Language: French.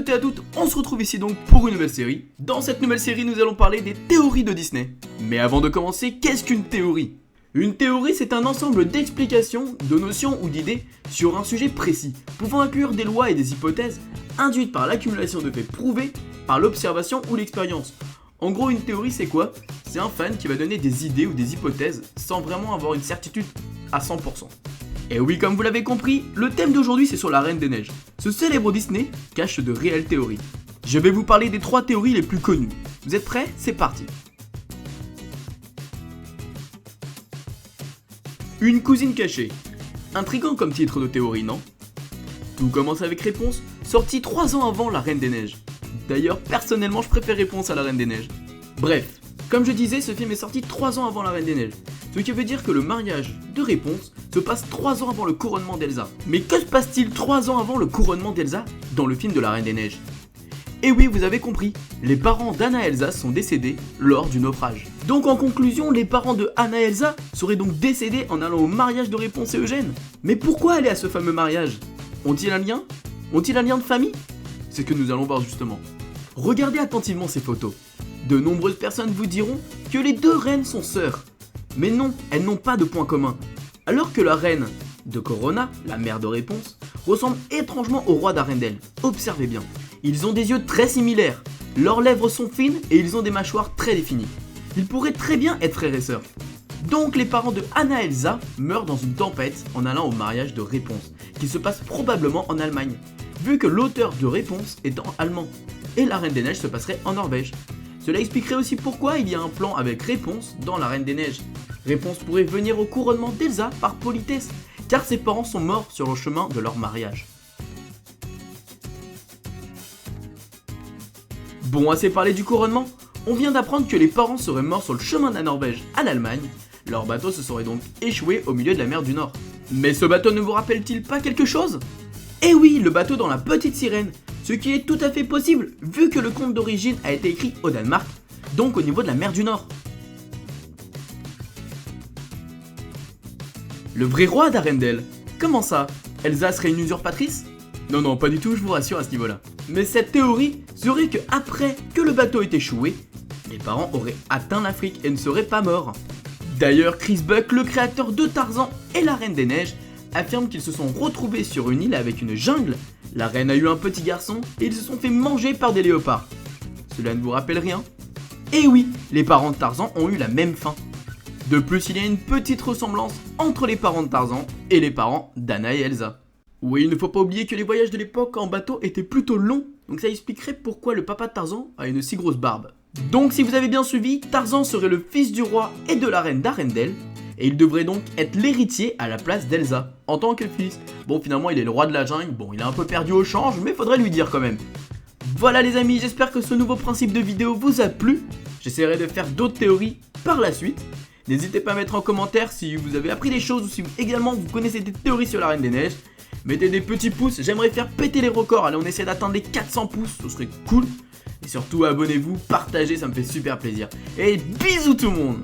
toutes et à toutes, on se retrouve ici donc pour une nouvelle série. Dans cette nouvelle série, nous allons parler des théories de Disney. Mais avant de commencer, qu'est-ce qu'une théorie ? Une théorie, c'est un ensemble d'explications, de notions ou d'idées sur un sujet précis, pouvant inclure des lois et des hypothèses induites par l'accumulation de faits prouvés par l'observation ou l'expérience. En gros, une théorie, c'est quoi ? C'est un fan qui va donner des idées ou des hypothèses sans vraiment avoir une certitude à 100%. Et oui, comme vous l'avez compris, le thème d'aujourd'hui c'est sur la Reine des Neiges. Ce célèbre Disney cache de réelles théories. Je vais vous parler des 3 théories les plus connues. Vous êtes prêts ? C'est parti. Une cousine cachée. Intriguant comme titre de théorie, non ? Tout commence avec Réponse, sorti 3 ans avant la Reine des Neiges. D'ailleurs, personnellement, je préfère Réponse à la Reine des Neiges. Bref, comme je disais, ce film est sorti 3 ans avant la Reine des Neiges. Ce qui veut dire que le mariage de Réponse se passe 3 ans avant le couronnement d'Elsa. Mais que se passe-t-il 3 ans avant le couronnement d'Elsa dans le film de la Reine des Neiges ? Et oui, vous avez compris, les parents d'Anna et Elsa sont décédés lors du naufrage. Donc en conclusion, les parents de Anna et Elsa seraient donc décédés en allant au mariage de Réponse et Eugène. Mais pourquoi aller à ce fameux mariage ? Ont-ils un lien ? Ont-ils un lien de famille ? C'est ce que nous allons voir justement. Regardez attentivement ces photos. De nombreuses personnes vous diront que les 2 reines sont sœurs. Mais non, elles n'ont pas de point commun. Alors que la reine de Corona, la mère de Réponse, ressemble étrangement au roi d'Arendelle. Observez bien, ils ont des yeux très similaires, leurs lèvres sont fines et ils ont des mâchoires très définies. Ils pourraient très bien être frères et sœurs. Donc les parents de Anna et Elsa meurent dans une tempête en allant au mariage de Réponse, qui se passe probablement en Allemagne, vu que l'auteur de Réponse est en allemand, et la Reine des Neiges se passerait en Norvège. Cela expliquerait aussi pourquoi il y a un plan avec Réponse dans la Reine des Neiges. Réponse pourrait venir au couronnement d'Elsa par politesse, car ses parents sont morts sur le chemin de leur mariage. Bon, assez parlé du couronnement, on vient d'apprendre que les parents seraient morts sur le chemin de la Norvège à l'Allemagne. Leur bateau se serait donc échoué au milieu de la mer du Nord. Mais ce bateau ne vous rappelle-t-il pas quelque chose ? Eh oui, le bateau dans la Petite Sirène, ce qui est tout à fait possible vu que le conte d'origine a été écrit au Danemark, donc au niveau de la mer du Nord. Le vrai roi d'Arendelle ? Comment ça ? Elsa serait une usurpatrice ? Non, pas du tout, je vous rassure à ce niveau-là. Mais cette théorie serait que après que le bateau ait échoué, les parents auraient atteint l'Afrique et ne seraient pas morts. D'ailleurs, Chris Buck, le créateur de Tarzan et la Reine des Neiges, affirme qu'ils se sont retrouvés sur une île avec une jungle. La reine a eu un petit garçon et ils se sont fait manger par des léopards. Cela ne vous rappelle rien ? Eh oui, les parents de Tarzan ont eu la même fin. De plus, il y a une petite ressemblance entre les parents de Tarzan et les parents d'Anna et Elsa. Oui, il ne faut pas oublier que les voyages de l'époque en bateau étaient plutôt longs, donc ça expliquerait pourquoi le papa de Tarzan a une si grosse barbe. Donc si vous avez bien suivi, Tarzan serait le fils du roi et de la reine d'Arendelle, et il devrait donc être l'héritier à la place d'Elsa, en tant que fils. Bon, finalement il est le roi de la jungle, bon il est un peu perdu au change, mais faudrait lui dire quand même. Voilà les amis, j'espère que ce nouveau principe de vidéo vous a plu. J'essaierai de faire d'autres théories par la suite. N'hésitez pas à mettre en commentaire si vous avez appris des choses ou si également vous connaissez des théories sur la Reine des Neiges. Mettez des petits pouces, j'aimerais faire péter les records, allez on essaie d'atteindre les 400 pouces, ce serait cool. Et surtout abonnez-vous, partagez, ça me fait super plaisir. Et bisous tout le monde.